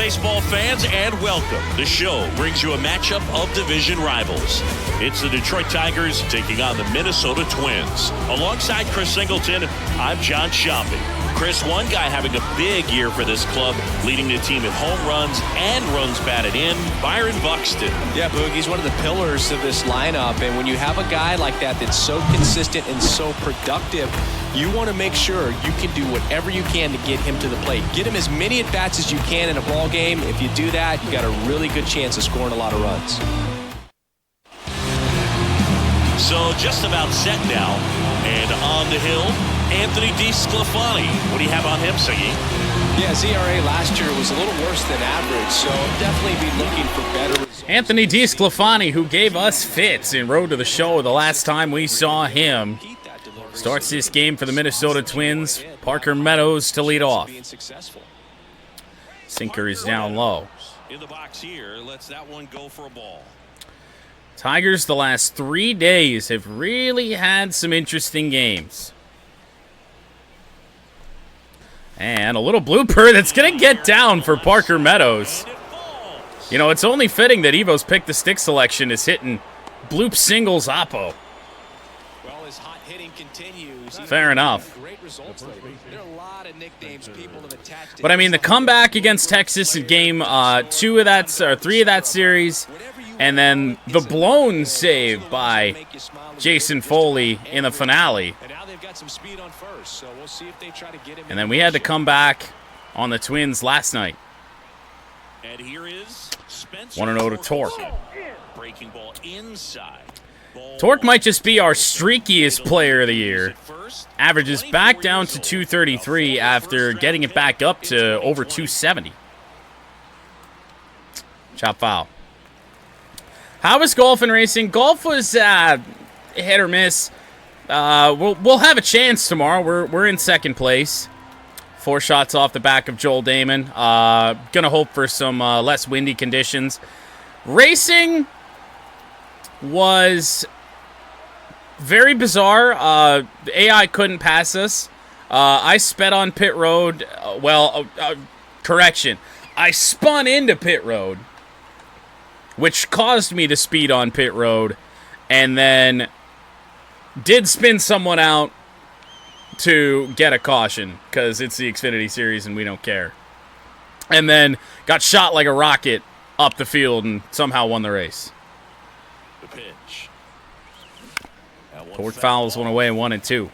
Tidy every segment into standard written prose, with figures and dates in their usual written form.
baseball fans, and welcome. The show brings you a matchup of division rivals. It's the Detroit Tigers taking on the Minnesota Twins. Alongside Chris Singleton, I'm John Shopping. Chris, one guy having a big year for this club, leading the team in home runs and runs batted in, Byron Buxton. Yeah, Boog, he's one of the pillars of this lineup, and when you have a guy like that that's so consistent and so productive, you want to make sure you can do whatever you can to get him to the plate. Get him as many at-bats as you can in a ball game. If you do that, you got a really good chance of scoring a lot of runs. So just about set now, and on the hill, Anthony DeSclafani. What do you have on him, Siggy? Yeah, his ERA last year was a little worse than average, so definitely be looking for better results. Anthony DeSclafani, who gave us fits in Road to the Show the last time we saw him, starts this game for the Minnesota Twins. Parker Meadows to lead off. Sinker is down low. In the box here, lets that one go for a ball. Tigers the last 3 days have really had some interesting games. And a little blooper that's going to get down for Parker Meadows. You know, it's only fitting that Evo's pick the stick selection is hitting bloop singles oppo. Well, his hot hitting continues. Fair enough. Great results lately. There are a lot of nicknames people have attached to. But I mean, the comeback against Texas in game 2 of that, or 3 of that series, and then the blown save by Jason Foley in the finale. And then we had to come back on the Twins last night. 1-0 to Torque. Torque might just be our streakiest player of the year. Averages back down to 233 after getting it back up to over 270. Chop foul. How was golf and racing? Golf was hit or miss. We'll have a chance tomorrow. We're in second place. 4 shots off the back of Joel Damon. Gonna hope for some less windy conditions. Racing was very bizarre. AI couldn't pass us. I sped on pit road. Correction. I spun into pit road, which caused me to speed on pit road, and then did spin someone out to get a caution, because it's the Xfinity Series and we don't care. And then got shot like a rocket up the field and somehow won the race. The pitch. Torque fouls one away, 1-2.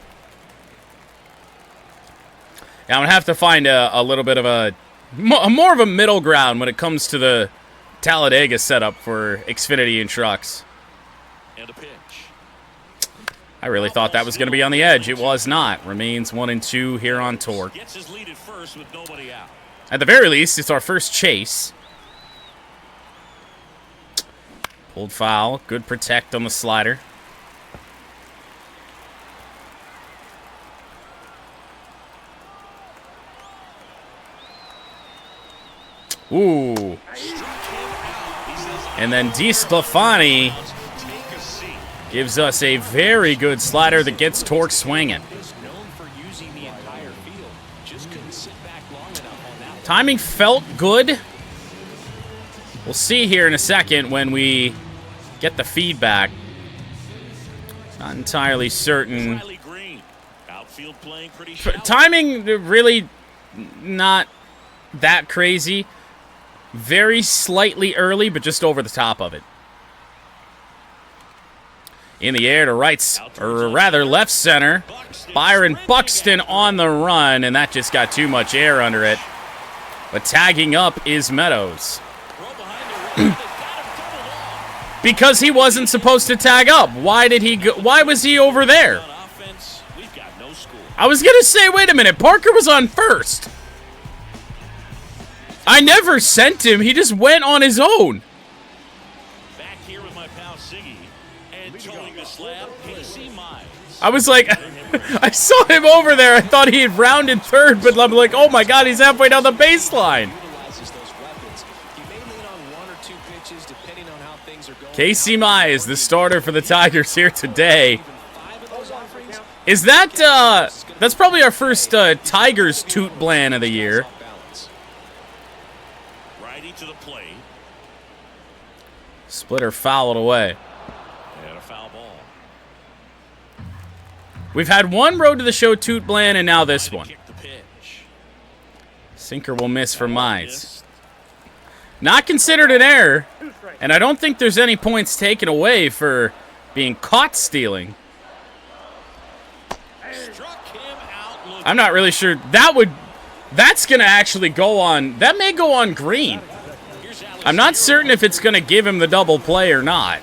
Yeah, I'm going to have to find a little bit of more of a middle ground when it comes to the Talladega setup for Xfinity and trucks. And a pitch. I really thought that was going to be on the edge. It was not. Remains 1-2 here on Torque. Gets his lead at first with nobody out. At the very least, it's our first chase. Pulled foul. Good protect on the slider. Ooh. And then DeSclafani gives us a very good slider that gets Torque swinging. Timing felt good. We'll see here in a second when we get the feedback. Not entirely certain. Timing really not that crazy. Very slightly early, but just over the top of it. In the air to right, or rather left center. Byron Buxton on the run, and that just got too much air under it. But tagging up is Meadows. Because he wasn't supposed to tag up. Why did he go? Why was he over there? I was going to say, wait a minute, Parker was on first. I never sent him. He just went on his own. Back here with my pal Siggy, and towing the slab, Casey Mize. I was like, I saw him over there. I thought he had rounded third, but I'm like, oh my God, he's halfway down the baseline. Casey Mize, the starter for the Tigers here today. Is that, that's probably our first Tigers toot bland of the year. to the plate. Splitter fouled away. And a foul ball. We've had one road to the show toot Bland, and now this one. Kick the pitch. Sinker will miss for Mize. Not considered an error, and I don't think there's any points taken away for being caught stealing. Struck him out. I'm not really sure. That's going to actually go on. That may go on green. I'm not certain if it's going to give him the double play or not.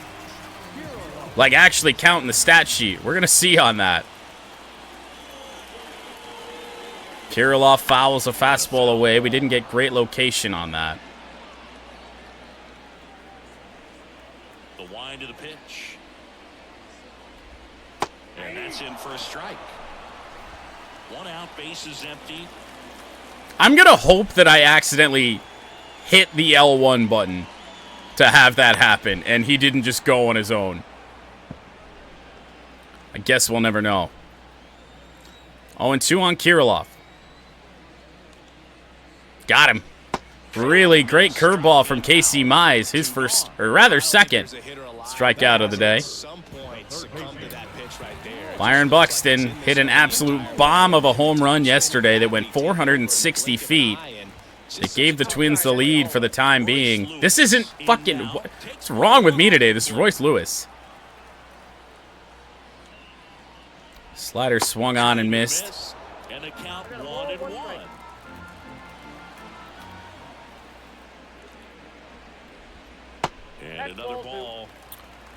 Like actually counting the stat sheet. We're going to see on that. Kirilloff fouls a fastball away. We didn't get great location on that. The wind of the pitch. And that's in for a strike. One out, base is empty. I'm going to hope that I accidentally hit the L1 button to have that happen, and he didn't just go on his own. I guess we'll never know. 0-2 on Kirilloff. Got him. Really great curveball from Casey Mize, his first, or rather second, strikeout of the day. Byron Buxton hit an absolute bomb of a home run yesterday that went 460 feet. It gave the Twins the lead for the time being. This isn't fucking... What's wrong with me today? This is Royce Lewis. Slider swung on and missed. And the count 1-1. And another ball.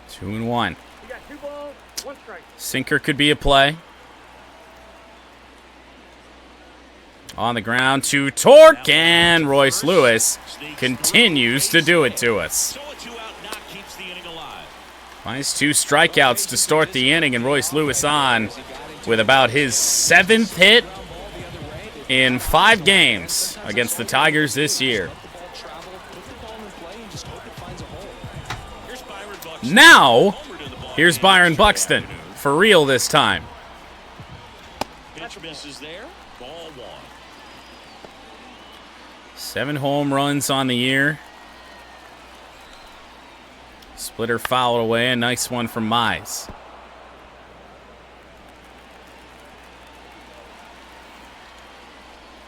2-1. You got 2 balls, 1 strike. Sinker could be a play. On the ground to Torque, and Royce Lewis continues to do it to us. So a 2-out knock keeps the inning alive. Nice 2 strikeouts to start the inning, and Royce Lewis on with about his 7th hit in 5 games against the Tigers this year. Now, here's Byron Buxton, for real this time. Pitch misses there. Ball 1. 7 home runs on the year. Splitter fouled away, a nice one from Mize.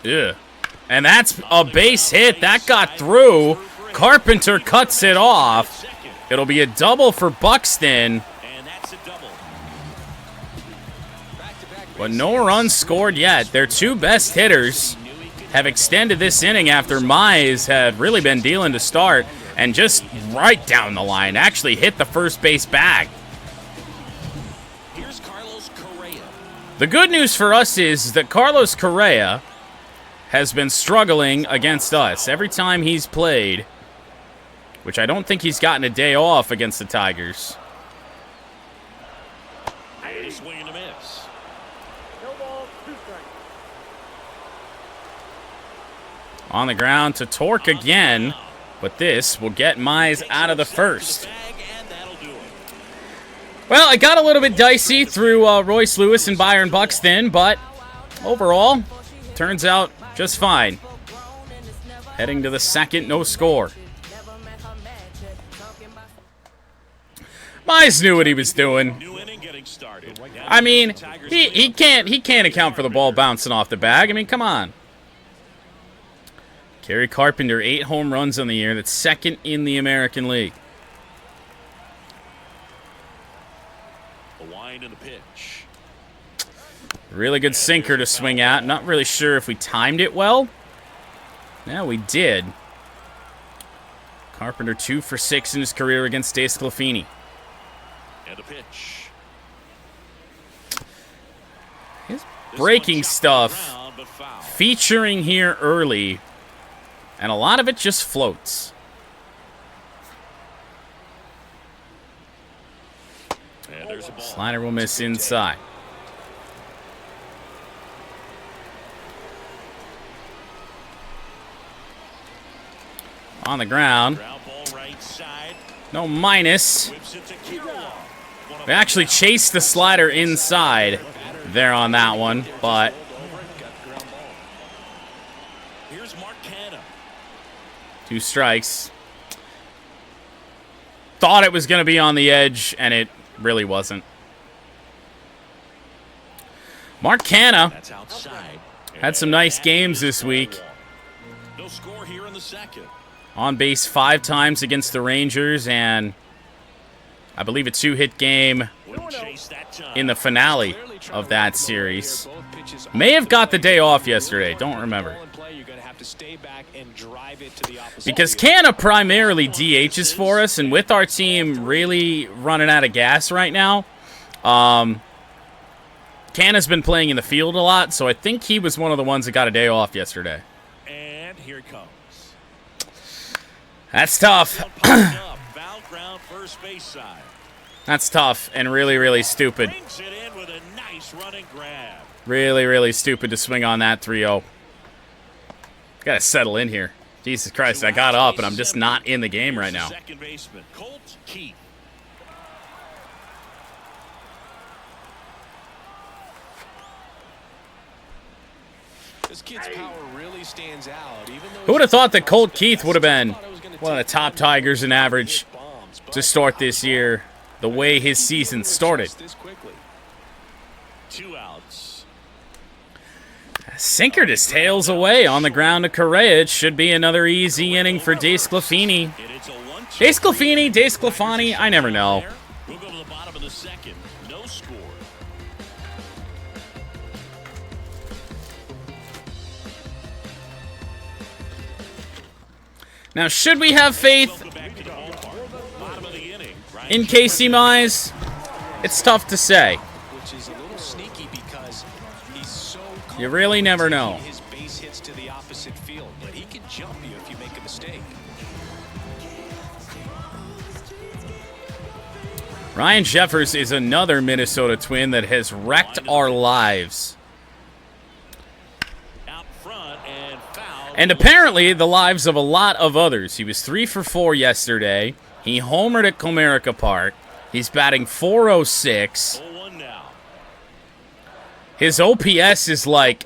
Ugh. And that's a base hit. That got through. Carpenter cuts it off. It'll be a double for Buxton. And that's a double. But no runs scored yet. Their 2 best hitters have extended this inning after Mize had really been dealing to start and just right down the line actually hit the first base bag. Here's Carlos Correa. The good news for us is that Carlos Correa has been struggling against us every time he's played, which I don't think he's gotten a day off against the Tigers. And a swing and a miss. No balls, 2 strikes. On the ground to Torque again, but this will get Mize out of the first. Bag, and that'll do it. Well, it got a little bit dicey through Royce Lewis and Byron Buxton, but overall, turns out just fine. Heading to the second, no score. Mize knew what he was doing. New inning getting started. I mean, he can't account for the ball bouncing off the bag. I mean, come on. Kerry Carpenter, 8 home runs on the year. That's second in the American League. The wind and the pitch. Really good sinker to swing at. Not really sure if we timed it well. Yeah, we did. Carpenter 2 for 6 in his career against Dace Sclafani. And a pitch. His This breaking one chopped stuff around, but foul. featuring here early, and a lot of it just floats. And there's a ball. Slider will miss inside. On the ground. Ground ball right side. No minus. Whips it to Kirilloff. One of We actually chased the slider inside there on that one, but Here's Mark Canha. 2 strikes. Thought it was going to be on the edge, and it really wasn't. Mark Canha had some nice games this week. No score here in the second. On base 5 times against the Rangers, and I believe a 2-hit game in the finale of that series. May have got the day off yesterday. Don't remember. Because Canha primarily DHs for us, and with our team really running out of gas right now, Canha's been playing in the field a lot, so I think he was one of the ones that got a day off yesterday. And here it comes. That's tough. Foul ground first base side. That's tough and really, really stupid. Brings it in with a nice running grab. Really, really stupid to swing on that 3-0. Gotta settle in here. Jesus Christ, I got up and I'm just not in the game right now. Second baseman, Colt Keith. This kid's power really stands out. Who would have thought that Colt Keith would have been one of the top Tigers in average to start this year, the way his season started? 2 outs. Sinkered his tails away on the ground to Correa. It should be another easy inning for DeSclafani. DeSclafani, I never know. We'll go to the bottom of the second. No score. Now, should we have faith in Casey Mize? It's tough to say. Which is a little sneaky because he's so You really never know. his base hits to the opposite field, but he can jump you if you make a mistake. Ryan Jeffers is another Minnesota Twin that has wrecked our lives. Out front and foul. And apparently the lives of a lot of others. He was 3 for 4 yesterday. He homered at Comerica Park. He's batting .406. 0-1 now. His OPS is like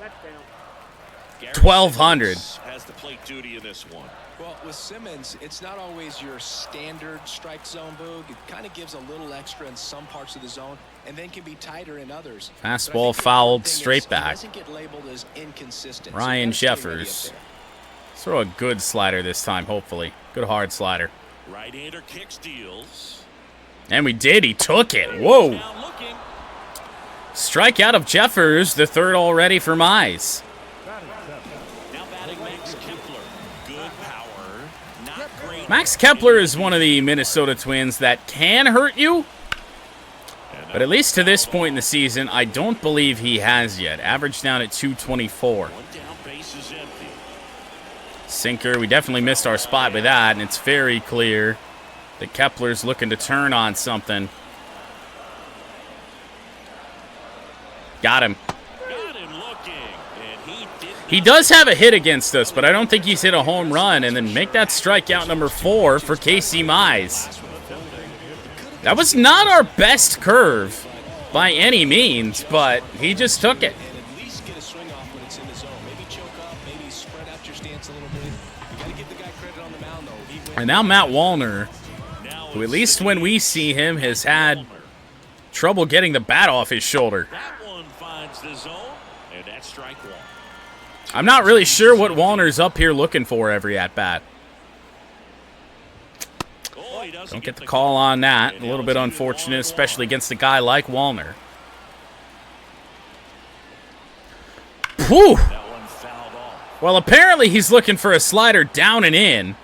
1,200. Has the plate duty in this one. Well, with Simmons, it's not always your standard strike zone, Boog. It kind of gives a little extra in some parts of the zone and then can be tighter in others. Fastball fouled straight back. Doesn't get labeled as inconsistent. Ryan So you gotta stay ready Jeffers. up there. Throw a good slider this time, hopefully. Good hard slider. Right-hander kicks, deals. And we did. He took it. Whoa. Now looking. Strikeout of Jeffers, the 3rd already for Mize. Now batting Max Kepler. Good power. Not great. Max Kepler is one of the Minnesota Twins that can hurt you. But at least to this point in the season, I don't believe he has yet. Average down at 224. One down, base is empty. Sinker, we definitely missed our spot with that, and it's very clear that Kepler's looking to turn on something. Got him. Got him looking, and he did. He does have a hit against us, but I don't think he's hit a home run. And then make that strikeout number 4 for Casey Mize. That was not our best curve by any means, but he just took it. And at least get a swing off when it's in the zone. Maybe choke up, maybe spread out your stance a little bit. You got to give the guy credit on the mound, though. He went And now Matt Wallner, who at least when we see him has had trouble getting the bat off his shoulder. That one finds the zone, and that's strike 1. I'm not really sure what Wallner's up here looking for every at-bat. Oh, he doesn't Don't get the call on that. A little bit unfortunate, especially against a guy like Wallner. Whew! That one fouled off. Well, apparently he's looking for a slider down and in,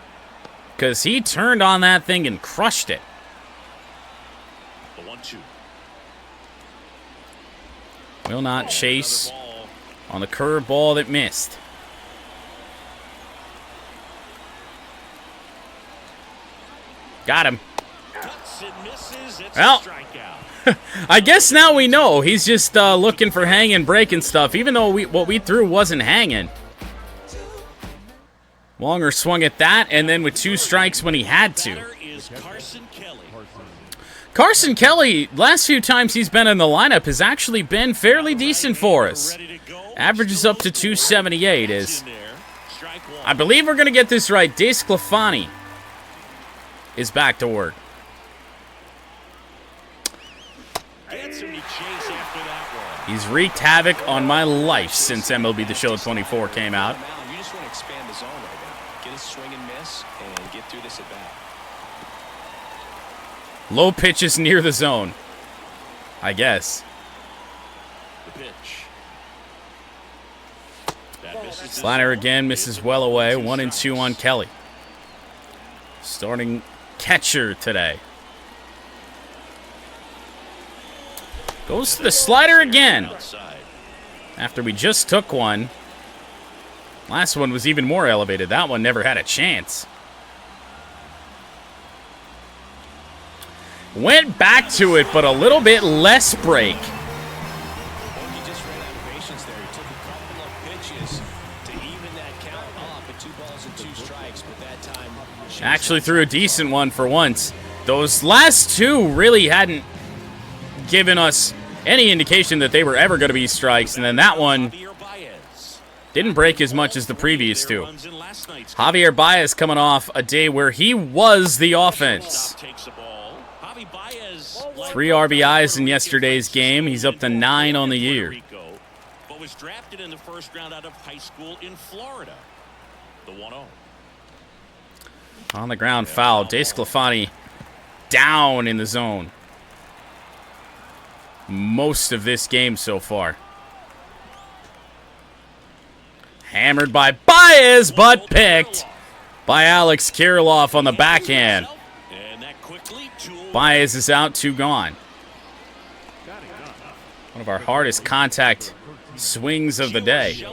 because he turned on that thing and crushed it. The 1-2. Will not chase Another ball. on the curveball that missed. Got him. Cuts and misses. It's Well. a strikeout. I guess now we know he's just looking for hanging, breaking stuff, even though what we threw wasn't hanging. Wallner swung at that, and then with 2 strikes when he had to. Batter is Carson Kelly. Carson Kelly, last few times he's been in the lineup, has actually been fairly decent for us. Ready to go. Averages up to 278 is In there. Strike 1. I believe we're going to get this right. DeSclafani is back to work. He's wreaked havoc on my life since MLB The Show 24 came out. You just want to expand the zone right now. Get a swing and miss and get through this at bat. Low pitches near the zone, I guess. The pitch. Slider again, misses well away. 1-2 on Kelly. Starting catcher today. Goes to the slider again. After we just took one. Last one was even more elevated. That one never had a chance. Went back to it, but a little bit less break. He just ran out of patience there. He took a couple of pitches to even that count off at 2 balls and 2 strikes, but that time Actually threw a decent one for once. Those last two really hadn't given us any indication that they were ever going to be strikes, and then that one didn't break as much as the previous two. Javier Baez coming off a day where he was the offense. 3 RBIs in yesterday's game. He's up to 9 on the year. But was drafted in the first round out of high school in Florida. The 1-0. On the ground, foul. DeSclafani down in the zone. Most of this game so far. Hammered by Baez, but picked by Alex Kirilloff on the backhand. Baez is out, 2 gone. One of our hardest contact swings of the day.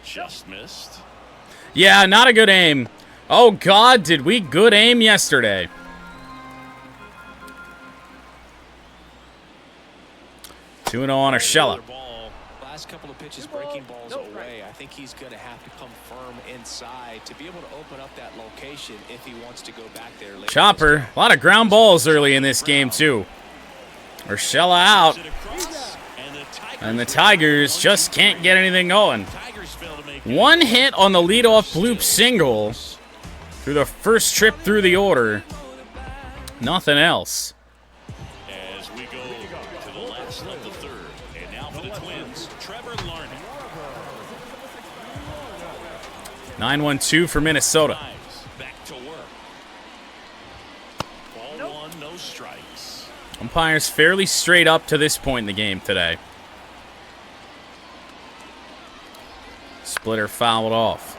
Just missed. Yeah, not a good aim. Oh, God, did we good aim yesterday. Two and 0 on Urshela. Last couple of pitches breaking balls away. I think he's going to have to come firm inside to be able to open up that location if he wants to go back there later. Chopper, a lot of ground balls early in this game, too. Urshela out. And the Tigers just can't get anything going. One hit on the leadoff bloop single through the first trip through the order. Nothing else. As we go to the last of the third. And now for the Twins, Trevor Larned. 9-1-2 for Minnesota. Back to work. Ball 1, no strikes. Umpires fairly straight up to this point in the game today. Splitter fouled off.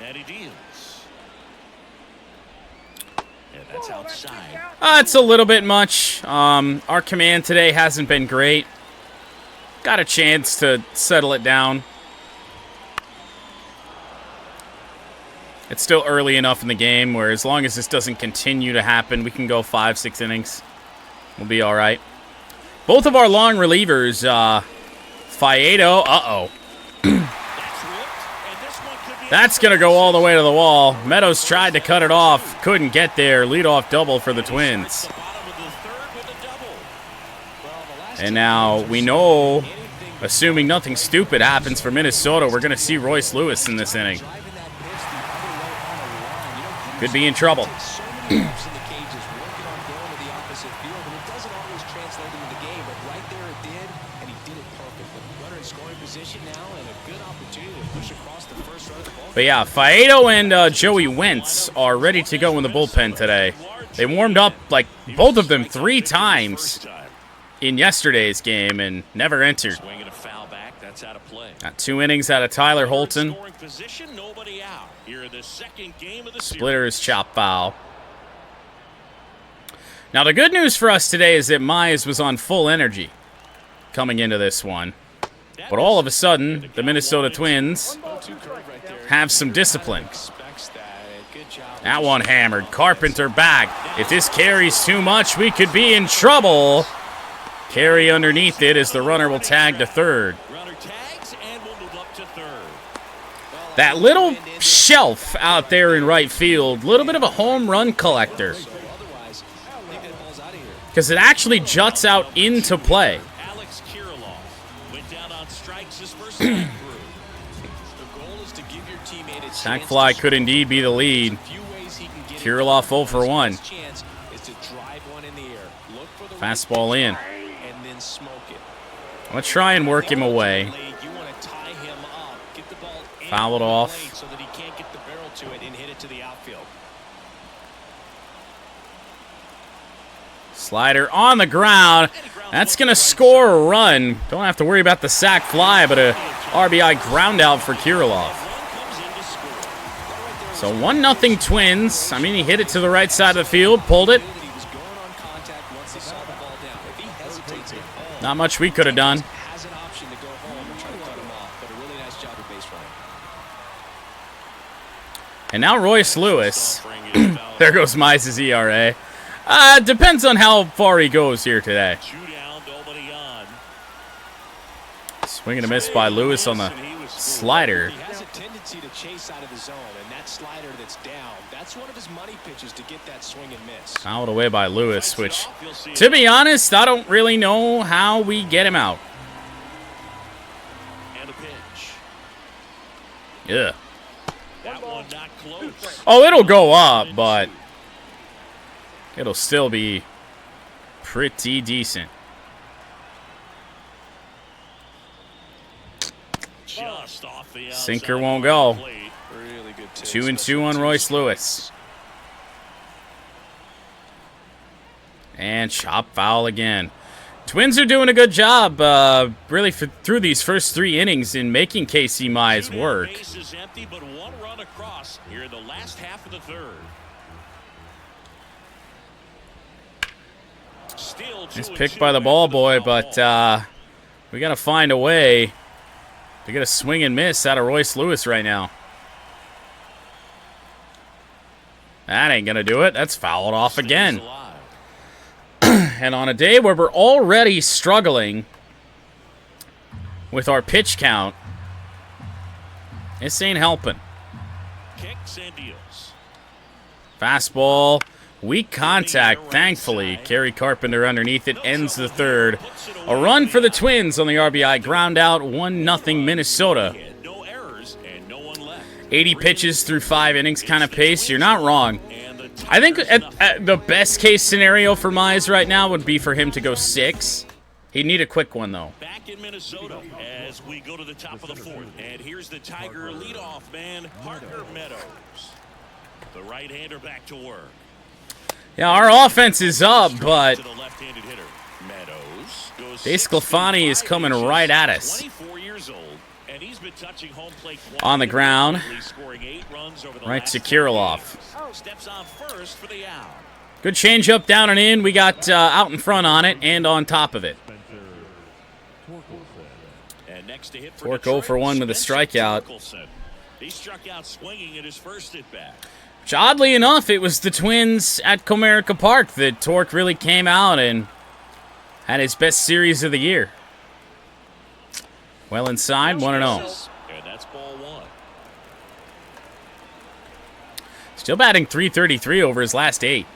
And he deals. And that's outside. It's a little bit much. Our command today hasn't been great. Got a chance to settle it down. It's still early enough in the game where as long as this doesn't continue to happen, we can go 5-6 innings. We'll be all right. Both of our long relievers, Faedo, that's going to go all the way to the wall. Meadows tried to cut it off, couldn't get there. Leadoff double for the Twins. And now we know, assuming nothing stupid happens for Minnesota, we're going to see Royce Lewis in this inning. Could be in trouble. But yeah, Faedo and Joey Wentz are ready to go in the bullpen today. They warmed up, like, both of them 3 times in yesterday's game and never entered. Got 2 innings out of Tyler Holton. Splitter is chop foul. Now, the good news for us today is that Mize was on full energy coming into this one. But all of a sudden, the Minnesota Twins have some discipline. That one hammered. Carpenter back. If this carries too much, we could be in trouble. Carry underneath it as the runner will tag to third. That little shelf out there in right field, little bit of a home run collector. Because it actually juts out into play. Sac fly could indeed be the lead. Kirilloff 0 for 1. Fastball in. I'm going to try and work him away. Foul it off. Slider on the ground. That's going to score a run. Don't have to worry about the sac fly, but a RBI ground out for Kirilloff. So 1-0 Twins. I mean, he hit it to the right side of the field, pulled it. Not much we could have done. And now Royce Lewis. There goes Mize's ERA. Depends on how far he goes here today. Swing and a miss by Lewis on the slider. He has a tendency to chase out of the zone, and that slider that's down, that's one of his money pitches to get that swing and miss. Fouled away by Lewis, which, to be honest, I don't really know how we get him out. And a pitch. Yeah. That one not close. Oh, it'll go up, but it'll still be pretty decent. Just off the Sinker won't go. Really good 2-2 on Royce Lewis. And chop foul again. Twins are doing a good job, really, through these first 3 innings in making Casey Mize work. Base is empty, but 1 run across here in the last half of the 3rd. Still Nice pick by the ball boy, but we got to find a way to get a swing and miss out of Royce Lewis right now. That ain't going to do it. That's fouled off again. And on a day where we're already struggling with our pitch count, this ain't helping. Kicks and deals. Fastball. Weak contact, thankfully. Kerry Carpenter underneath it ends the 3rd. A run for the Twins on the RBI ground out. 1-0 Minnesota. 80 pitches through 5 innings kind of pace. You're not wrong. I think at the best case scenario for Mize right now would be for him to go 6. He'd need a quick one, though. Back in Minnesota as we go to the top of the 4th. And here's the Tiger leadoff man, Parker Meadows. The right-hander back to work. Yeah, our offense is up, but DeSclafani is coming right at us. On the ground, right to Kirilloff. Good changeup down and in. We got out in front on it and on top of it. Torque 0 for 1 with a strikeout. He struck out swinging at his first at-bat. Which, oddly enough, it was the Twins at Comerica Park that Torque really came out and had his best series of the year. Well inside, 1-0. And that's ball 1. Still batting .333 over his last 8.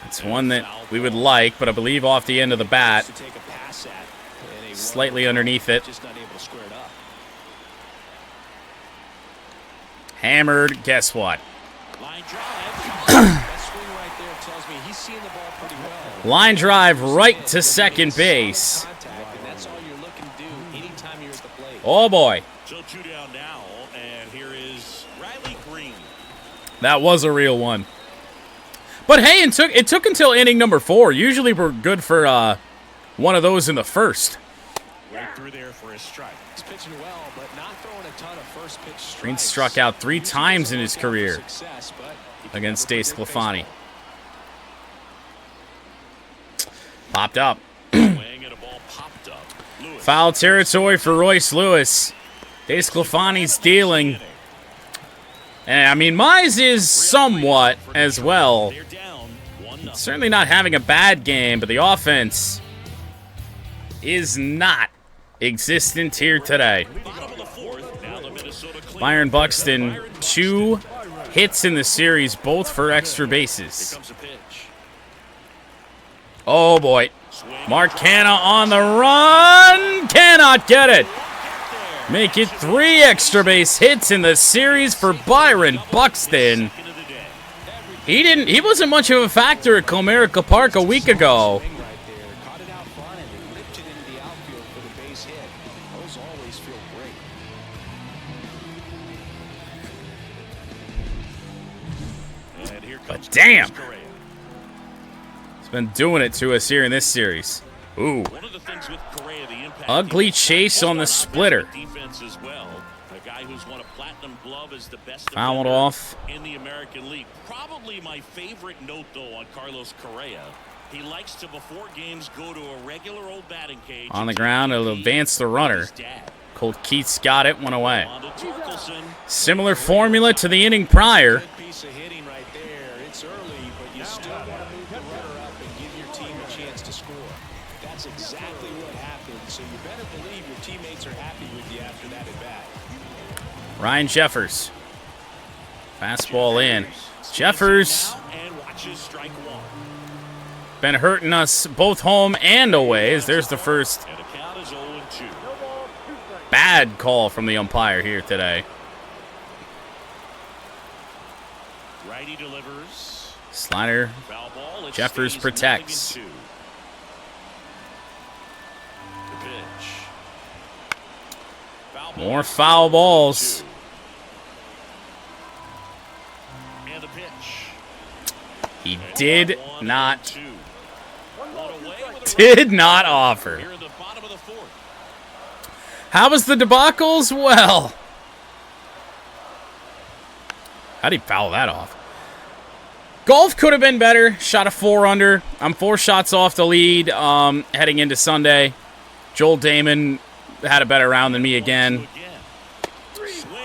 It's one that we would like, but I believe off the end of the bat. Slightly underneath it. Hammered, guess what? Line drive right to second base. Oh boy. That was a real one. But hey, it took until inning number 4. Usually we're good for one of those in the first. Right through there for a strike. He's pitching well, but not throwing a ton of first pitch strikes. Green struck out 3 times in his career against DeSclafani. Popped up. Foul territory for Royce Lewis. DeSclafani's dealing. And I mean, Mize is somewhat as well. Certainly not having a bad game, but the offense is not existent here today. Bottom of the fourth, now the Minnesota clear. Byron Buxton, 2 hits in the series, both for extra Here bases. comes a pitch. Oh boy. Swing. Mark Canha on the run. Cannot get it. Make it 3 extra base hits in the series for Byron Buxton. Second of the day. He wasn't much of a factor at Comerica Park a week ago. Swing right there. Caught it out front and lifted into the outfield for the base hit. Those always feel great. And here But comes damn. Correa. He's been doing it to us here in this series. Ooh. One of the things with Correa, the impact Ugly chase on the splitter. defense as well. A guy who's won a platinum glove as the best Fouled defender off. in the American League. Probably my favorite note though on Carlos Correa. He likes to before games go to a regular old batting cage. On the ground, it'll advance the runner. His dad. Colt Keats got it, went away. On to Torkelson. Similar formula to the inning prior. Good piece of hitting right there. It's early, but you still want to move the runner up and give your team a chance to score. That's exactly what happened, so you better believe your teammates are happy with you after that at bat. Ryan Jeffers. Fastball in. Jeffers And watches strike one. been hurting us both home and away. As there's the first And a count is 0-2. No ball, 2 strikes. bad call from the umpire here today. Righty delivers. Slider. Foul ball. It Jeffers stays protects. 0-2. The pitch. Foul ball. More foul balls. 2. And the pitch. He did One, not, 2. One ball, One 2 away strikes. with a did not offer. Here in the bottom of the fourth. How was the debacles? Well, how'd he foul that off? Golf could have been better. Shot a 4 under. I'm 4 shots off the lead heading into Sunday. Joel Damon had a better round than me again.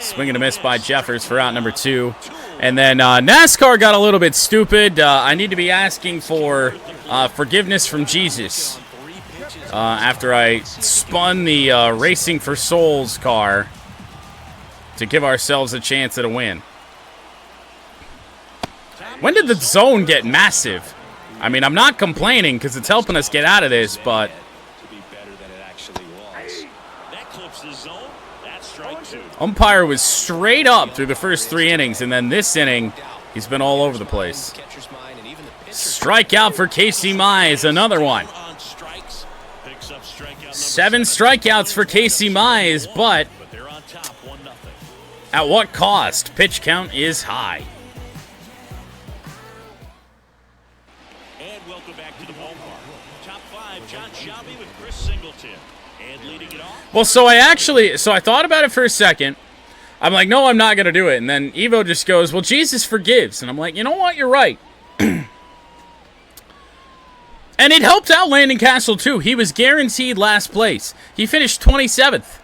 Swing and a miss by Jeffers for out number 2. And then NASCAR got a little bit stupid. I need to be asking for forgiveness from Jesus after I spun the Racing for Souls car to give ourselves a chance at a win. When did the zone get massive? I mean, I'm not complaining because it's helping us get out of this, but To be better than it actually was. That clips the zone. That's strike 2. umpire was straight up through the first 3 innings, and then this inning, he's been all over the place. Catcher's mind and even the pitcher's Strikeout for Casey Mize, another one. On strikes. Picks up strikeout number 7 strikeouts for Casey Mize, but But they're on top 1-0. at what cost? Pitch count is high. And welcome back to the ballpark. Top 5, John Shelby with Chris Singleton. And leading it off. Well, so I thought about it for a second. I'm like, no, I'm not going to do it. And then Evo just goes, well, Jesus forgives. And I'm like, you know what? You're right. And it helped out Landon Castle, too. He was guaranteed last place. He finished 27th.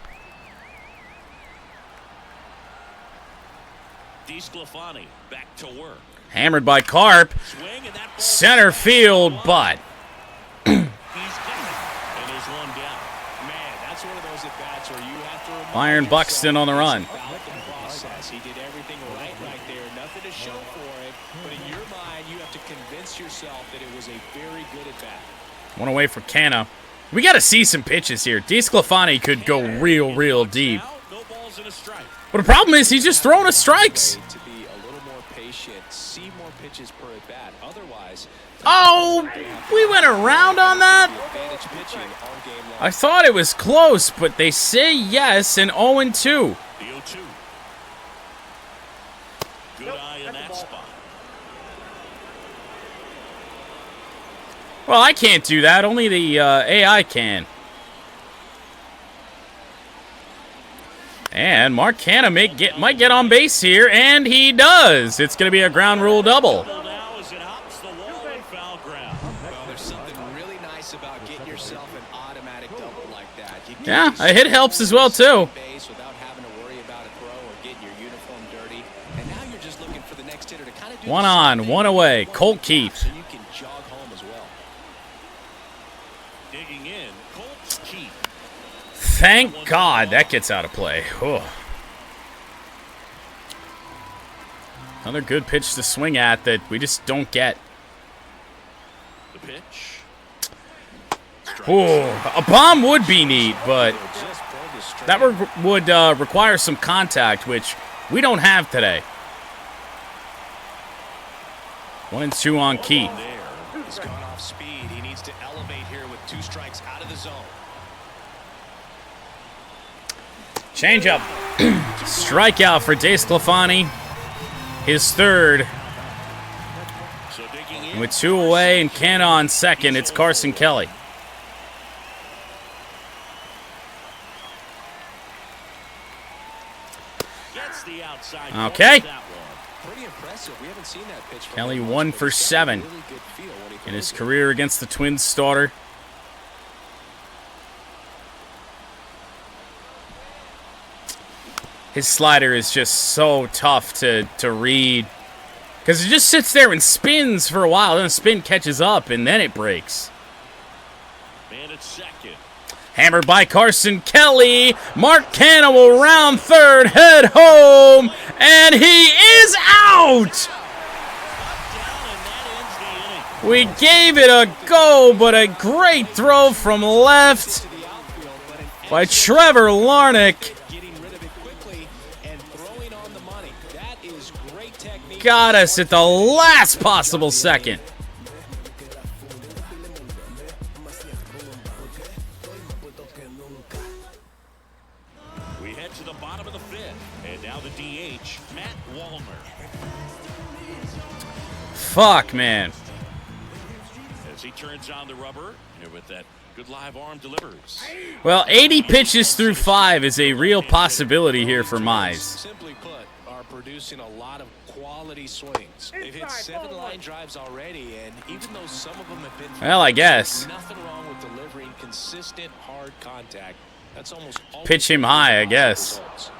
DeSclafani back to work. Hammered by Carp. Swing and that ball Center field, but he's got it. And there's one down. man, that's one of those at bats where you have to remind Byron yourself Buxton on the run. about the process. He did everything right there. Nothing to show for it. But in your mind, you have to convince yourself that it was a very good at bat. one away for Canha. We got to see some pitches here. DeSclafani could go real deep. Now, no balls and a strike. But the problem is he's just throwing us strikes. To be a little more patient, see more pitches per at bat. Otherwise, Oh, we went around on that? advantage pitching all game long. I thought it was close, but they say yes and 0-2. The 0-2. Good eye in that spot. Well, I can't do that. Only the AI can. And Mark Canha might get on base here, and he does. It's going to be a ground rule double. Now as it hops the wall and foul ground. Well, there's something really nice about getting yourself an automatic double like that. You get Yeah, a yourself hit helps as well, too. base without having to worry about a throw or getting your uniform dirty. And now you're just looking for the next hitter to kind of do One the same on, thing one you away. did Colt before, Keith. so you can jog home as well. Digging in, Colts Keith. Thank God that gets out of play. Oh. Another good pitch to swing at that we just don't get. The pitch. Oh, a bomb would be neat, but that would require some contact, which we don't have today. 1-2 on Key. He's gone off speed. He needs to elevate here with 2 strikes out of the zone. Changeup. Strikeout for DeSclafani. His third. With 2 away and Canna on second, it's Carson Kelly. Okay. Pretty impressive. We haven't seen that pitch. Kelly 1 for 7 in his career against the Twins starter. His slider is just so tough to read because it just sits there and spins for a while. Then the spin catches up and then it breaks. Man at second. Hammered by Carson Kelly. Mark Canna will round third, head home, and he is out! We gave it a go, but a great throw from left by Trevor Larnach. Got us at the last possible second. We head to the bottom of the 5th, and now the DH, Matt Wallner. Fuck, man. As he turns on the rubber, and with that good live arm delivers. Well, 80 pitches through 5 is a real possibility here for Mize. Simply put, are producing a lot of quality swings. They've hit 7 line drives already, and even though some of them have been, Well, I guess. nothing wrong with delivering consistent hard contact. That's almost Pitch him high, I guess. results.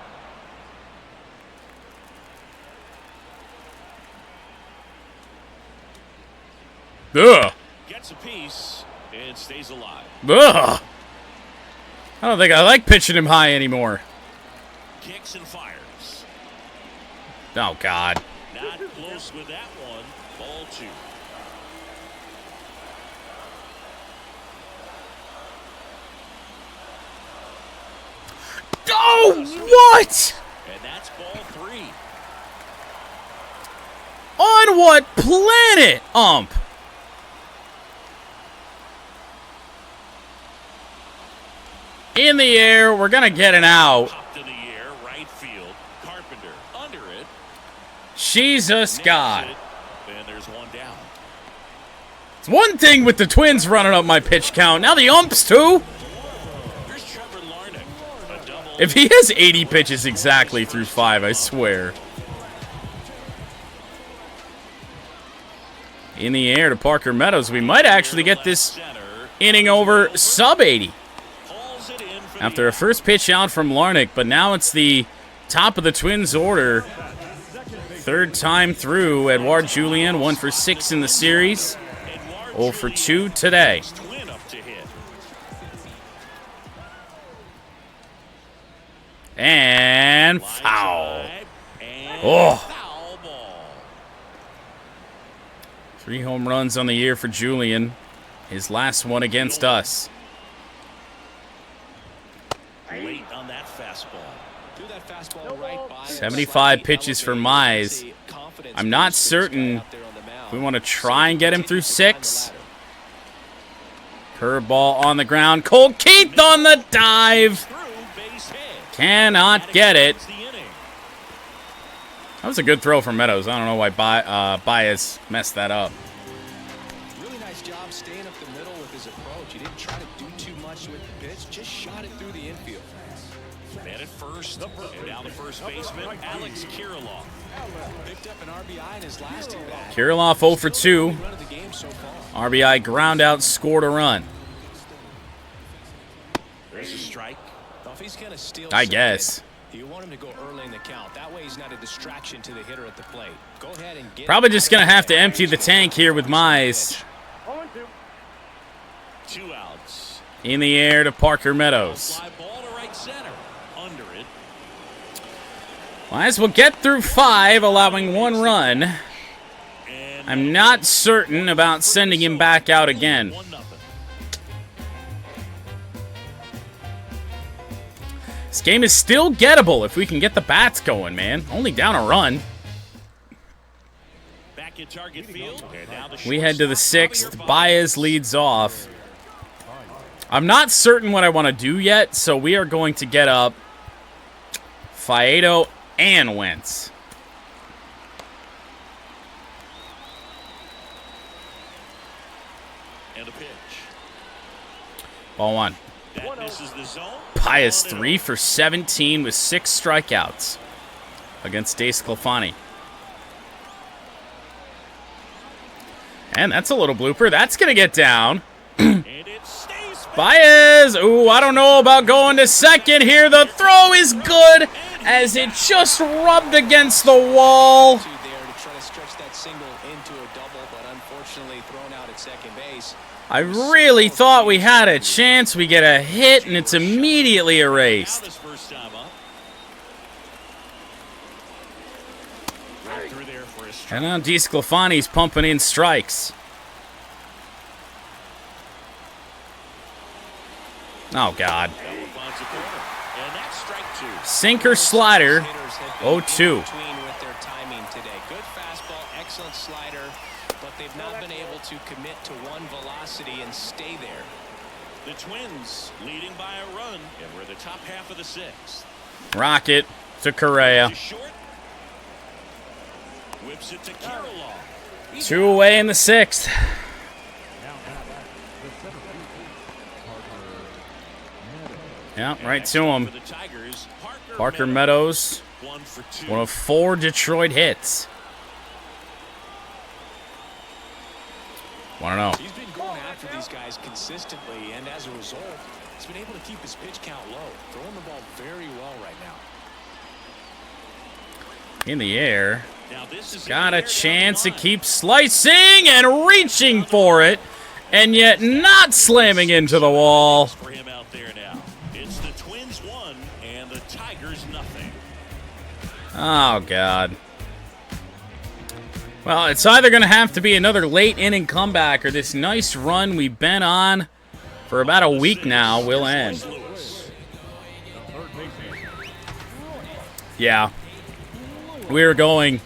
Ugh. Gets a piece and stays alive. Ugh. I don't think I like pitching him high anymore. Kicks and fires. Oh, God. Not close with that one. Ball 2. Oh, what? And that's ball 3. On what planet, ump? In the air, we're going to get an out. Popped in the air, right field. Carpenter under it. Jesus God. Nails it. And there's one down. It's one thing with the Twins running up my pitch count. Now the umps, too. Here's Trevor Larnach. A double. If he has 80 pitches exactly through 5, I swear. In the air to Parker Meadows. We might actually get this inning over sub 80. After a first pitch out from Larnach, but now it's the top of the Twins order. Third time through, Edouard Julien, 1 for 6 in the series. 0 for 2 today. And foul. Oh. 3 home runs on the year for Julien. His last one against us. Late on that fastball. 75 pitches for Mize. I'm not certain if we want to try and get him through 6. Curveball on the ground. Cole Keith on the dive. Cannot get it. That was a good throw from Meadows. I don't know why Baez messed that up. Really nice job staying up the middle with his approach. He didn't try to do too much with the pitch, just shot it through the infield. Man at first, and now the first baseman, Alex Kirilloff. Picked up an RBI in his last at-bat. Kirilloff 0 for 2. Run of the game so far. RBI ground out, scored a run. There's a strike. Well, if he's gonna steal I second, guess. you want him to go early in the count. That way he's not a distraction to the hitter at the plate. Go ahead and get Probably just going to have to empty the tank here with Mize. 0-2. 2 outs. In the air to Parker Meadows. Fly ball right center. Under it. Might as well get through 5, allowing 1 run. I'm not certain about sending him back out again. 1-0. This game is still gettable if we can get the bats going, man. Only down a run. Back at target field. And now the We head to the shortstop, 6th. Javier Baez leads off. I'm not certain what I want to do yet, so we are going to get up Faedo and Wentz. And a pitch. Ball 1. That misses the zone. Baez 3 for 17 with 6 strikeouts against DeSclafani. And that's a little blooper. That's going to get down. And it stays. Baez! Ooh, I don't know about going to second here. The throw is good as it just rubbed against the wall. There to try to stretch that single into a double, but unfortunately thrown out at second base. I really thought we had a chance. We get a hit, and it's immediately erased. Now his first time up. Right through there for a strike. And now DeSclafani's pumping in strikes. Oh, God. Finds a corner. And that's strike 2. Sinker slider. Hitters have been 0-2. in between with their timing today. Good fastball, excellent slider, but they've not been able to commit to one velocity and stay there. The Twins leading by a run, and we're the top half of the 6th. Rocket to Correa. To short. Whips it to Kirilloff. 2 away in the 6th. Yeah, right to him. For the Tigers, Parker Meadows, 1 for 2. one of 4 Detroit hits. 1-0. He's been going after these guys consistently, and as a result, he's been able to keep his pitch count low, throwing the ball very well right now. In the air. Now this is Got a in the air chance to down the line. keep slicing and reaching for it, and yet not slamming into the wall. For him out there now. It's the Twins 1 and the Tigers nothing. Oh, God. Well, it's either going to have to be another late inning comeback or this nice run we've been on for about a week now will end. Yeah. We're going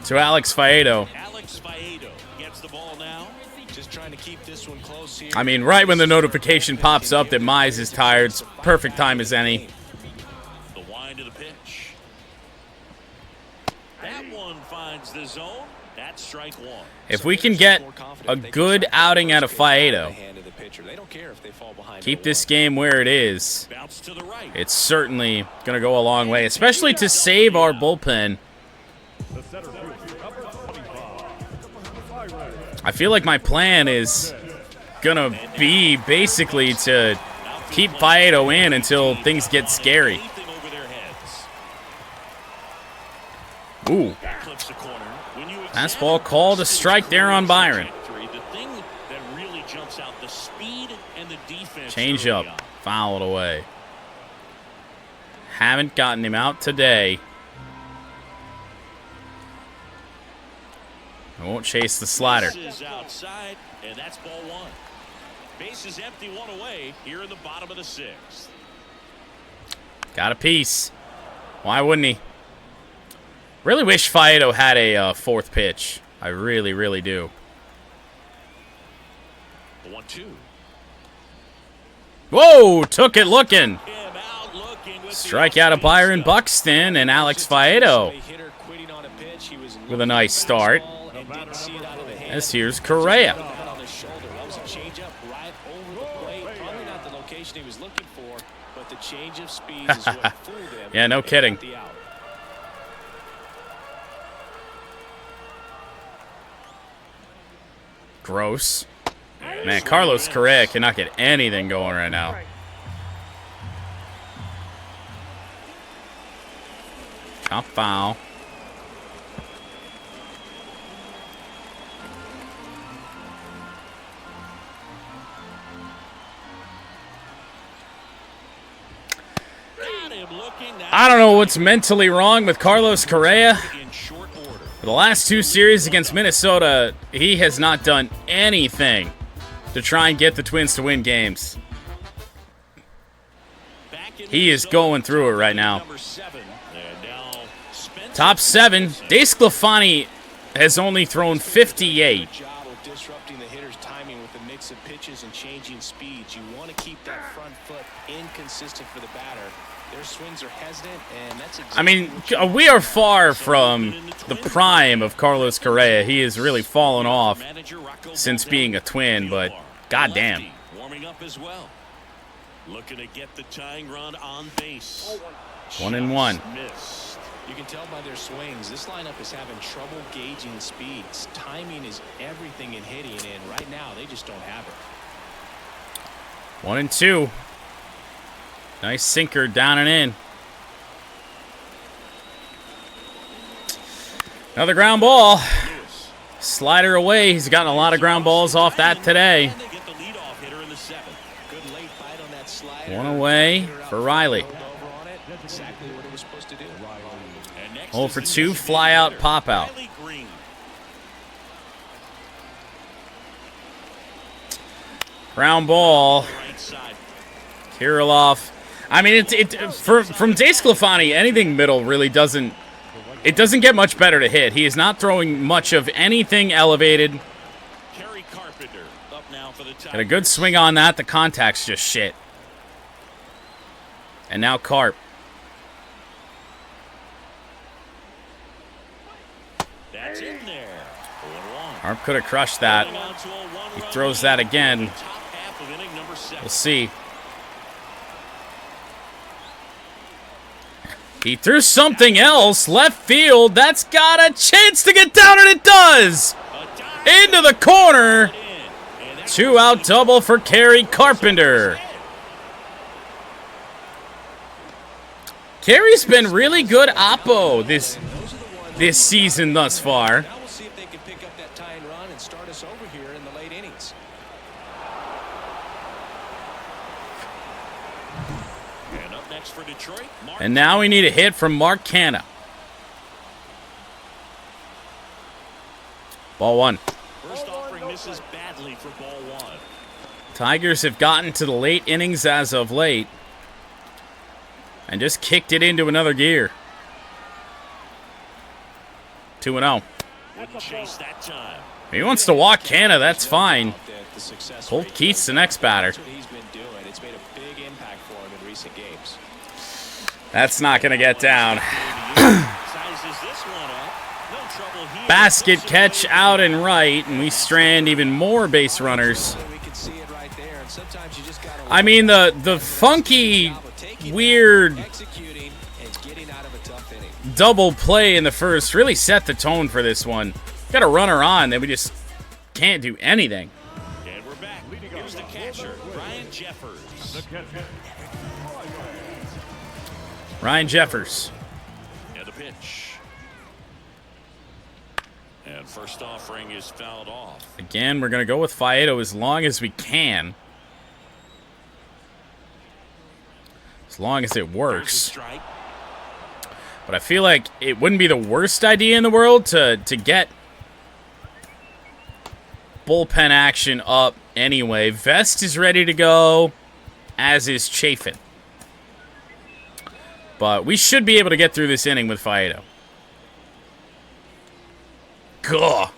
to Alex Faedo. Alex Faedo gets the ball now. Just trying to keep this one close here. I mean, right when the notification pops up that Mize is tired, it's perfect time as any. The wind of the pitch. That one finds the zone. That's strike 1. If we can get a good outing out of Faedo, keep this game where it is, Bounce to the right. it's certainly going to go a long way, especially to save our bullpen. I feel like my plan is going to be basically to keep Faedo in until things get scary. Anything over their heads. Ooh, That clips the corner. When you fastball called a strike there on Byron. The thing that really jumps out, the speed and the defense. Change early up, on. foul it away. Haven't gotten him out today. I won't chase the slider. This is outside, and that's ball 1. Base is empty, 1 away here in the bottom of the 6th. Got a piece. Why wouldn't he? Really wish Faedo had a 4th pitch. I really, really do. The 1-2. Whoa, took it looking. Him out looking with the Strike out of Byron Buxton and Alex Faedo with a nice start. As here's Correa. Yeah, no kidding. Gross. Man, Carlos Correa cannot get anything going right now. Chop foul. I don't know what's mentally wrong with Carlos Correa. For the last 2 series against Minnesota, he has not done anything to try and get the Twins to win games. He is going through it right now. Top 7. DeSclafani has only thrown 58. Job of disrupting the hitter's timing with a mix of pitches and changing speeds. You want to keep that front foot inconsistent for the batter. Their swings are hesitant, and that's exactly I mean, we are far from the prime of Carlos Correa. He has really fallen off since being a Twin, but goddamn. Warming up as well. Looking to get the tying run on base. 1-1. Missed. You can tell by their swings, this lineup is having trouble gauging speeds. Timing is everything in hitting, and right now they just don't have it. 1-2. Nice sinker down and in. Another ground ball. Slider away. He's gotten a lot of ground balls off that today. One away for Riley. 0 for 2, fly out, pop out. Ground ball. Kirilloff. I mean, from DeSclafani, anything middle really doesn't. It doesn't get much better to hit. He is not throwing much of anything elevated. Got a good swing on that. The contact's just shit. And now Carp. That's in there. Carp could have crushed that. He throws that again. We'll see. He threw something else. Left field. That's got a chance to get down, and it does. Into the corner. 2-out double for Kerry Carpenter. Kerry's been really good oppo this season thus far. Now we'll see if they can pick up that tying run and start us over here in the late innings. And up next for Detroit, And now we need a hit from Mark Canha. Ball 1. first offering misses badly for ball 1. Tigers have gotten to the late innings as of late and just kicked it into another gear. 2-0. Wouldn't chase that time. If he wants to walk Canha, that's fine. Colt Keith's the next batter. That's what he's been doing. It's made a big impact for him in recent games. That's not going to get down. Sizes this one up. No trouble here. Basket catch out and right, and we strand even more base runners. We can see it right there, and sometimes you just gotta I mean, the funky, weird executing and getting out of a tough inning. double play in the first really set the tone for this one. Got a runner on, then we just can't do anything. And we're back. Here's the catcher, Ryan Jeffers. Ryan Jeffers. And the pitch. And first offering is fouled off. Again, we're going to go with Faedo as long as we can. As long as it There's a works. strike. But I feel like it wouldn't be the worst idea in the world to get bullpen action up anyway. Vest is ready to go, as is Chafin. But we should be able to get through this inning with Faedo. Gah.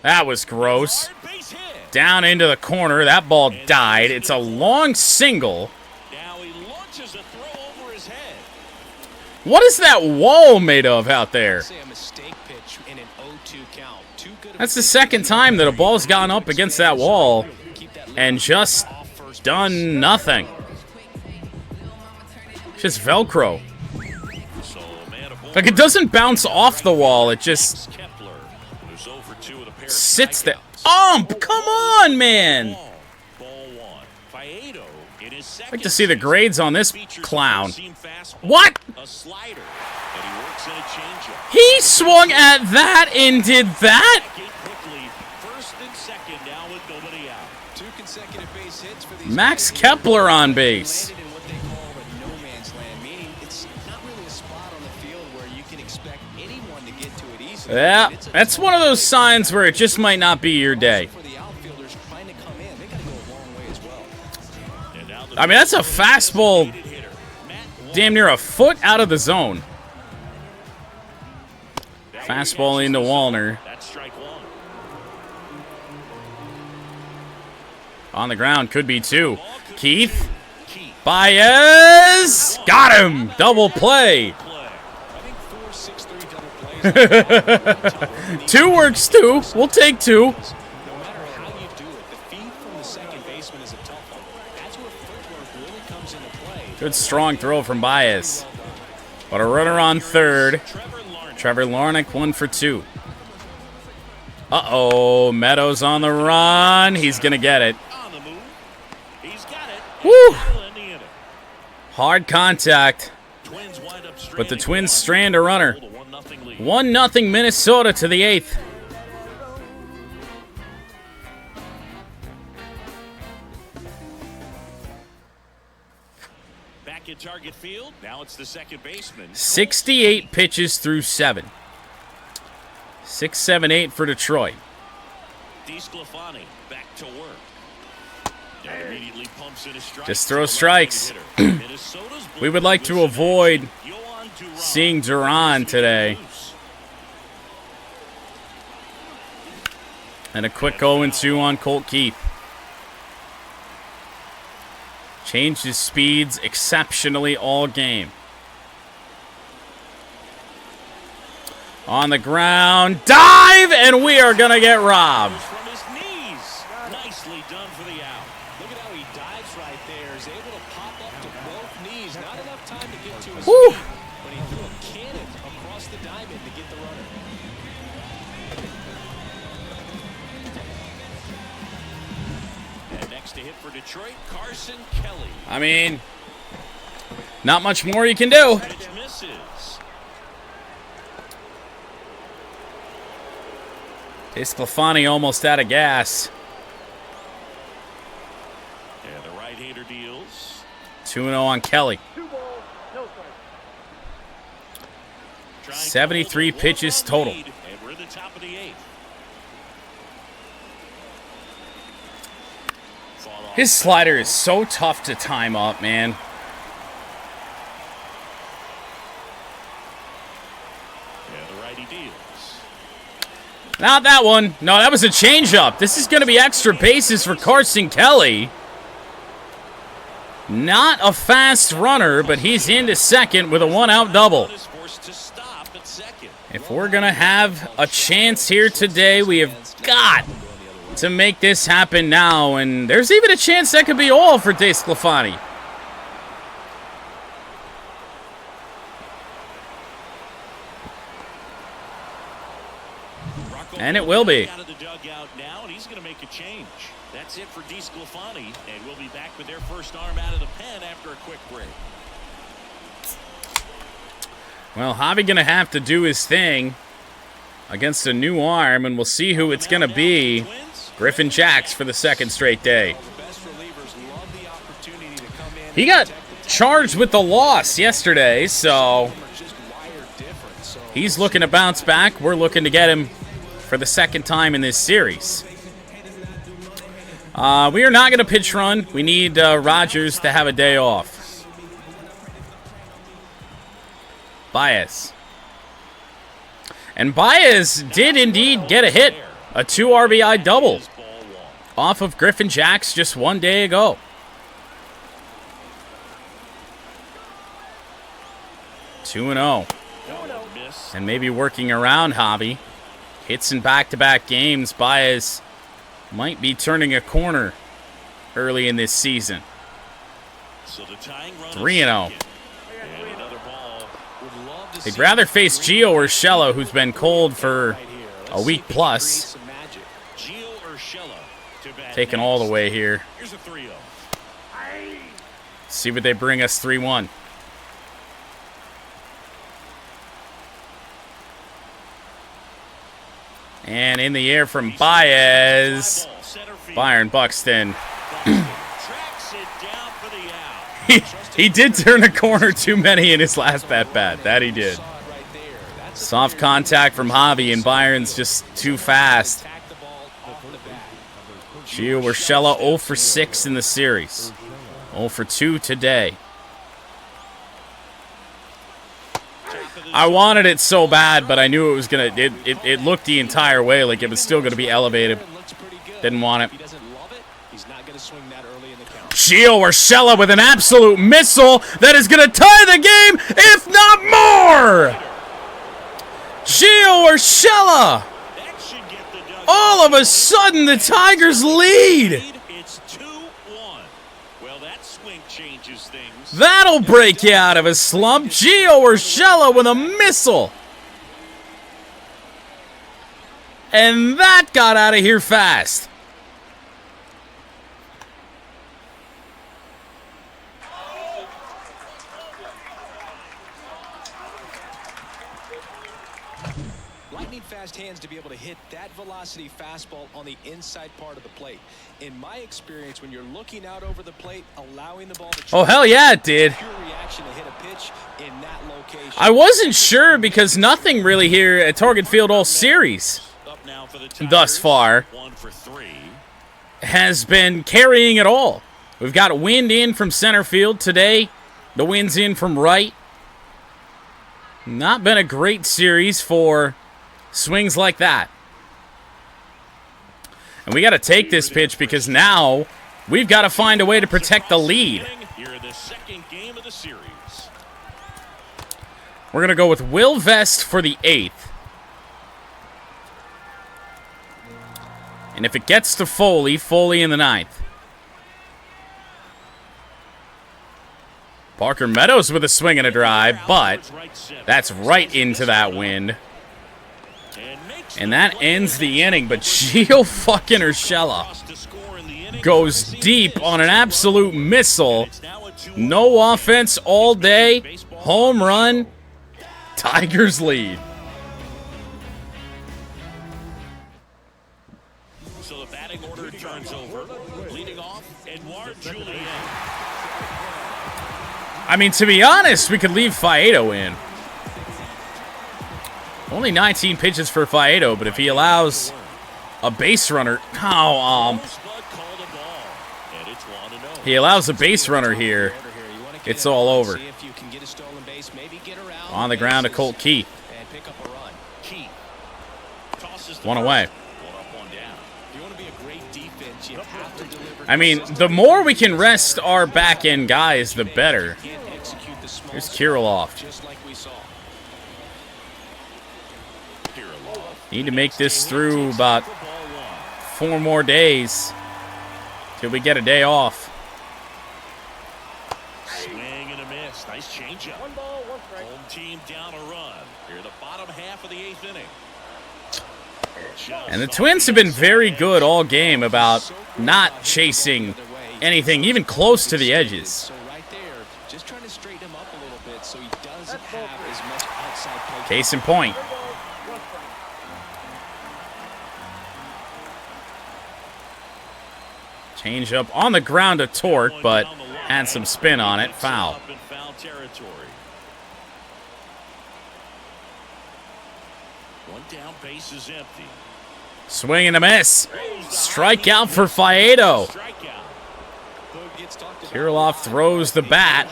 That was gross. Hard base hit. Down into the corner. That ball died. It's a long single. Now he launches a throw over his head. What is that wall made of out there? Say a mistake pitch in an 0-2 count. Too good of That's the second time that a ball's gone up against that wall keep that and just off first. done nothing. Just Velcro. So, man, a ball Like, it doesn't bounce off the wall. It just Kepler, who's 0 for 2 with a pair of sits there. strikeouts. Come on, man. Ball 1. Faedo in his second I'd like to see the grades on this features clown. a seam fastball, What? a slider, and he works in a changeup. He swung at that and did that? Back in quickly, first and second now with nobody out. 2 consecutive base hits for these Max guys. Kepler on base. Landed in what they call the no man's land, meaning Yeah, that's one of those signs where it just might not be your day. I mean, that's a fastball damn near a foot out of the zone. Fastball into Wallner. On the ground, could be two. Keith. Baez. Got him. Double play. Two works too. We'll take two. Good strong throw from Baez. But a runner on third. Trevor Larnach 1 for 2. Uh-oh, Meadows on the run. He's going to get it. Woo! Hard contact. But the Twins strand a runner. 1-0 Minnesota to the 8th. Back at target field. Now it's the second baseman. 68 pitches through 7. 6, 7, 8 for Detroit. DeSclafani back to work. Immediately pumps in a strike. Just throw strikes. We would like to avoid seeing Duran today. And a quick 0-2 on Colt Keith. Changed his speeds exceptionally all game. On the ground, dive, and we are going to get robbed. From his knees. Nicely done for the out. Look at how he dives right there. Is able to pop up to both knees. Not enough time to get to his Woo. feet, but he threw a cannon across the diamond to get the runner. And next to hit for Detroit, Carson Kelly. I mean, not much more you can do. Pitch misses. DeSclafani almost out of gas. And the right-hander deals. 2-0 on Kelly. 2 balls, no strikes. 73 pitches total. And we're at the top of the 8th. His slider is so tough to time up, man. And the righty deals. Not that one. No, that was a changeup. This is going to be extra bases for Carson Kelly. Not a fast runner, but he's into second with a 1-out double. Is forced to stop at second. If we're going to have a chance here today, we have got to make this happen now. And there's even a chance that could be all for DeSclafani. And it will be. Out of the dugout now, and he's going to make a change. That's it for DeSclafani, and we'll be back with their first arm out of the pen after a quick break. Well, Javi going to have to do his thing against a new arm, and we'll see who it's going to be. Griffin Jax for the second straight day. He got charged with the loss yesterday, so he's looking to bounce back. We're looking to get him for the second time in this series. We are not going to pitch run. We need Rogers to have a day off. Baez. And Baez did indeed get a hit. A 2 RBI double off of Griffin Jax just one day ago. Two and 0. And maybe working around Javi. Hits in back-to-back games. Baez might be turning a corner early in this season. 3-0. They'd rather face Gio Urshela, who's been cold for a week plus. Taking all the way here. See what they bring us. 3-1. And in the air from Baez. Byron Buxton. He did turn a corner too many in his last at-bat. That he did. Soft contact from Javi, and Byron's just too fast. Gio Urshela 0 for 6 in the series. 0 for 2 today. I wanted it so bad, but I knew it was going to... It looked the entire way like it was still going to be elevated. Didn't want it. Gio Urshela with an absolute missile that is going to tie the game, if not more! Gio Urshela! All of a sudden, the Tigers lead! It's 2-1. Well, that swing changes things. That'll break you out of a slump. Gio Urshela with a missile. And that got out of here fast. Fast hands to be able to hit that velocity fastball on the inside part of the plate. In my experience, when you're looking out over the plate, allowing the ball to... Oh, hell yeah, it did. Pure reaction to hit a pitch in that location. I wasn't sure because nothing really here at Target Field all series thus far has been carrying at all. We've got wind in from center field today. The wind's in from right. Not been a great series for swings like that. And we got to take this pitch because now we've got to find a way to protect the lead. Here in the second game of the series. We're going to go with Will Vest for the 8th. And if it gets to Foley, Foley in the 9th. Parker Meadows with a swing and a drive, but that's right into that wind. And that ends the inning, but Gio fucking Urshela goes deep on an absolute missile. No offense all day. Home run. Tigers lead. So the batting order turns over. Leading off, Edouard Julien. I mean, to be honest, we could leave Faedo in. Only 19 pitches for Faedo, but if he allows a base runner... he allows a base runner here, it's all over. On the ground to Colt Keith. One away. I mean, the more we can rest our back-end guys, the better. Here's Kirilloff. Need to make this through about 4 more days till we get a day off. Swing and a miss. Nice changeup. 1 ball, 1 strike. Home team down a run. Here in the bottom half of the 8th inning. And the Twins have been very good all game about not chasing anything even close to the edges. So right there, just trying to straighten him up a little bit so he doesn't have as much outside play. Case in point. Change up on the ground to Torque, but had some spin on it. Foul. One down, base is empty. Swing and a miss. Strikeout for Faedo. Kirilloff throws the bat.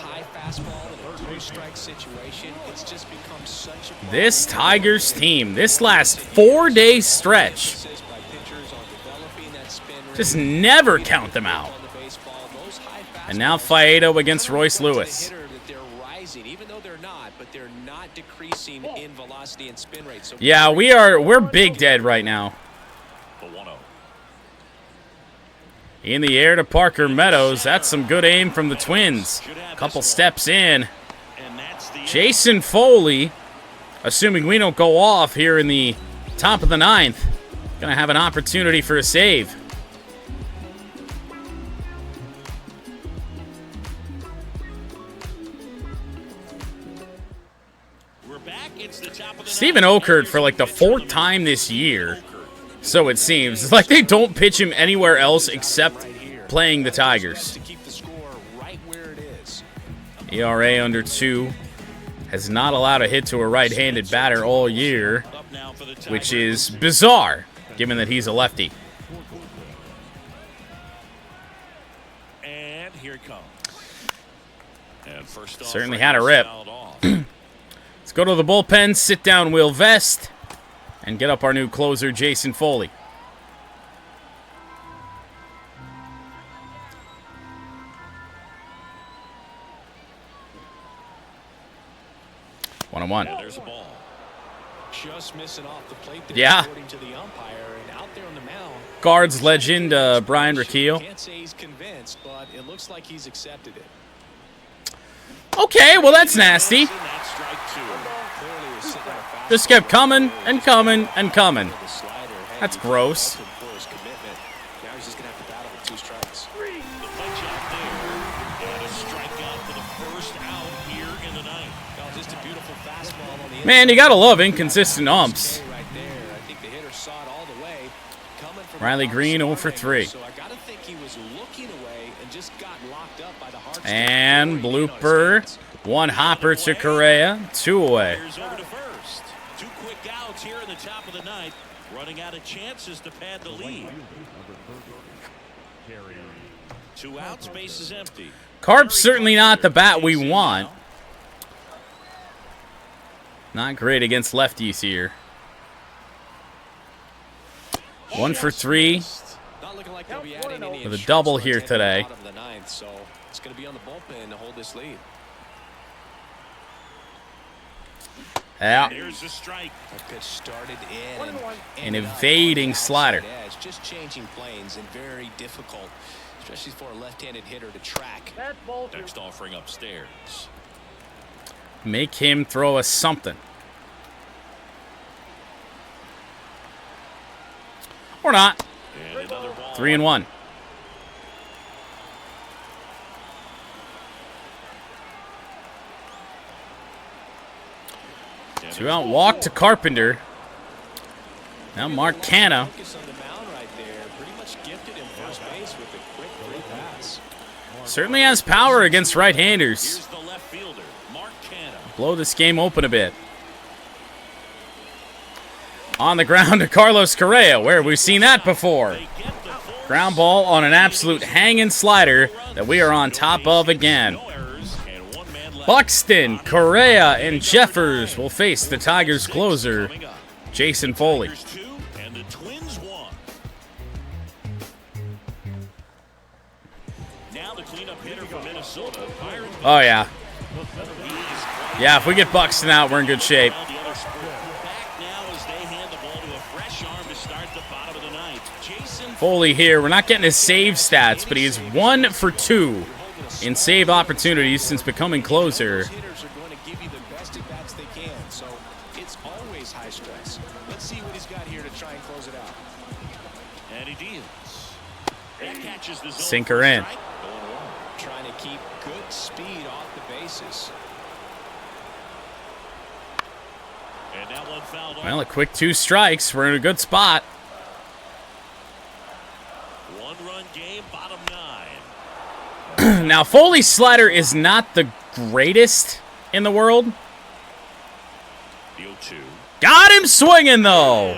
This Tigers team, this last 4-day stretch, just never count them out. And now Faedo against Royce Lewis. Yeah, we're big dead right now. In the air to Parker Meadows. That's some good aim from the Twins. Couple steps in. Jason Foley, assuming we don't go off here in the top of the 9th, gonna have an opportunity for a save. Steven Okert for like the 4th time this year, so it seems. It's like they don't pitch him anywhere else except playing the Tigers. ERA under 2. has not allowed a hit to a right-handed batter all year, which is bizarre, given that he's a lefty. And here it comes. And first off, Certainly had a rip. Let's go to the bullpen, sit down Will Vest, and get up our new closer, Jason Foley. One on one. There's a ball. Just missing off the plate there, Yeah. according to the umpire, and out there on the mound. Guards legend Brian Raquel. Can't say he's convinced, but it looks like he's accepted it. Okay, well that's nasty. And that's strike two. Clearly was sitting on a fastball. Just kept coming and coming and coming. The slider had That's him gross. for his commitment. Now he's just gonna have to battle with 2 strikes. The punch out there. And a strikeout for the first out here in the ninth. Oh, just a beautiful fastball on the Man, you gotta love inconsistent umps. right there. I think the hitter saw it all the way. Coming from Riley the Green 0 hard for angle, 3. So I gotta think he was looking away and just got locked up by the hard And before he got on his blooper. hands. One hopper to Correa. 2 away. Players over to first. 2 quick outs here in the top of the ninth. Running out of chances to pad the lead. 2 outs, base is empty. Carp's certainly not the bat we want. Not great against lefties here. 1 for 3. Not looking like they'll be adding any With a double insurance here runs in the today. bottom of the ninth, so it's going to be on the bullpen to hold this lead. Yeah. Here's the strike. That pitch started in and An ended up evading on the slider. outside edge, just changing planes and very difficult, especially for a left-handed hitter to track. That's ball 2. Next offering upstairs. Make him throw us something. Or not. And another ball. 3 and 1. And 2 out walk to Carpenter. Now Mark Canna. Focus on the mound right there. Pretty much gifted him first base with a quick free pass. Certainly has power against right-handers. here's the left fielder, Mark Canna. Blow this game open a bit. On the ground to Carlos Correa. Where have we seen that before? They get the force. Ground ball on an absolute hanging slider that we are on top of again. No errors and 1 man left. Buxton, Correa, and Jeffers will face the Tigers closer, Coming up. Jason Foley. Tigers 2 and the Twins 1. Now the cleanup hitter for Minnesota, Byron. Oh, yeah. He is quite Yeah, if we get Buxton out, we're in good shape. well. The other sport back now as they hand the ball to a fresh arm to start the bottom of the ninth. Jason Foley here. We're not getting his save stats, but he is 1 for 2 in save opportunities since becoming closer. Hitters are going to give you the best at-bats they can, so it's always high stress. Let's see what he's got here to try and close it out. and he deals. That catches the zone Sinker for a in. strike. Trying to keep good speed off the bases. And that one fouled off. Well, a quick 2 strikes. We're in a good spot. 1-run game, bottom 9. Now, Foley's slider is not the greatest in the world. The 0-2. Got him swinging, though.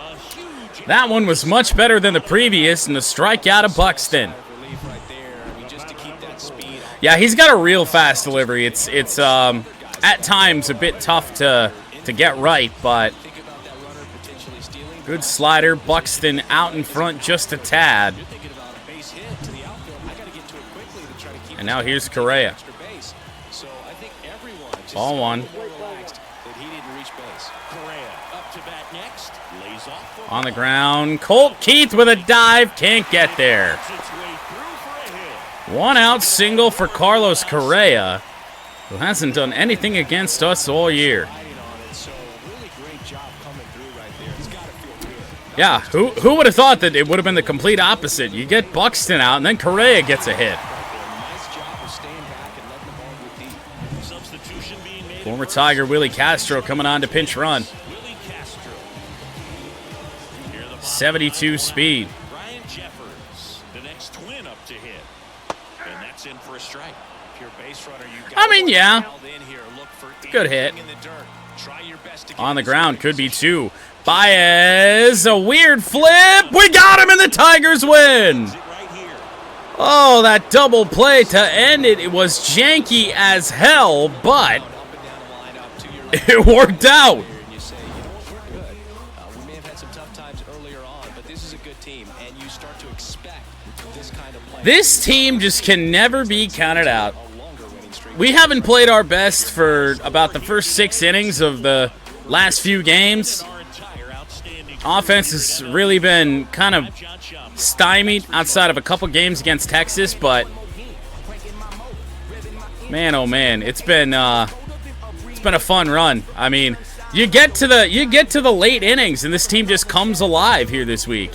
A huge That one was much better than the previous, and the strikeout of Buxton. Relief right there. I mean, just to keep that speed off. Yeah, he's got a real fast delivery. It's at times a bit tough to get right, but Think about that runner potentially stealing. good slider. Buxton out in front just a tad. You're thinking about a base hit to the outfield. I got to get to it quickly to try to keep. And now here's Correa. Extra base. So I think everyone just Ball 1. more relaxed that he didn't reach base. Correa up to bat next. Lays off for On the ground, Colt Keith with a dive. Can't get there. Its way through for a hit. 1 out single for Carlos Correa, who hasn't done anything against us all year. Riding on it, so really great job coming through right there. It's got to feel good. Yeah, who would have thought that it would have been the complete opposite? You get Buxton out, and then Correa gets a hit. Nice job of staying back and letting the ball go deep. Substitution being made. Former Tiger Willie Castro coming on to pinch run. Willie Castro. Here the bottom 72 line. speed. Brian Jeffers, the next Twin up to hit. And that's in for a strike. I mean, yeah. Good hit. On the ground, could be 2. Baez, a weird flip. We got him, and the Tigers win. Oh, that double play to end it. It was janky as hell, but it worked out. We may have had some tough times earlier on, but this is a good team, and you start to expect this kind of play. This team just can never be counted out. We haven't played our best for about the first 6 innings of the last few games. Offense has really been kind of stymied outside of a couple games against Texas, but man, oh man, it's been a fun run. I mean, you get to the late innings, and this team just comes alive here this week.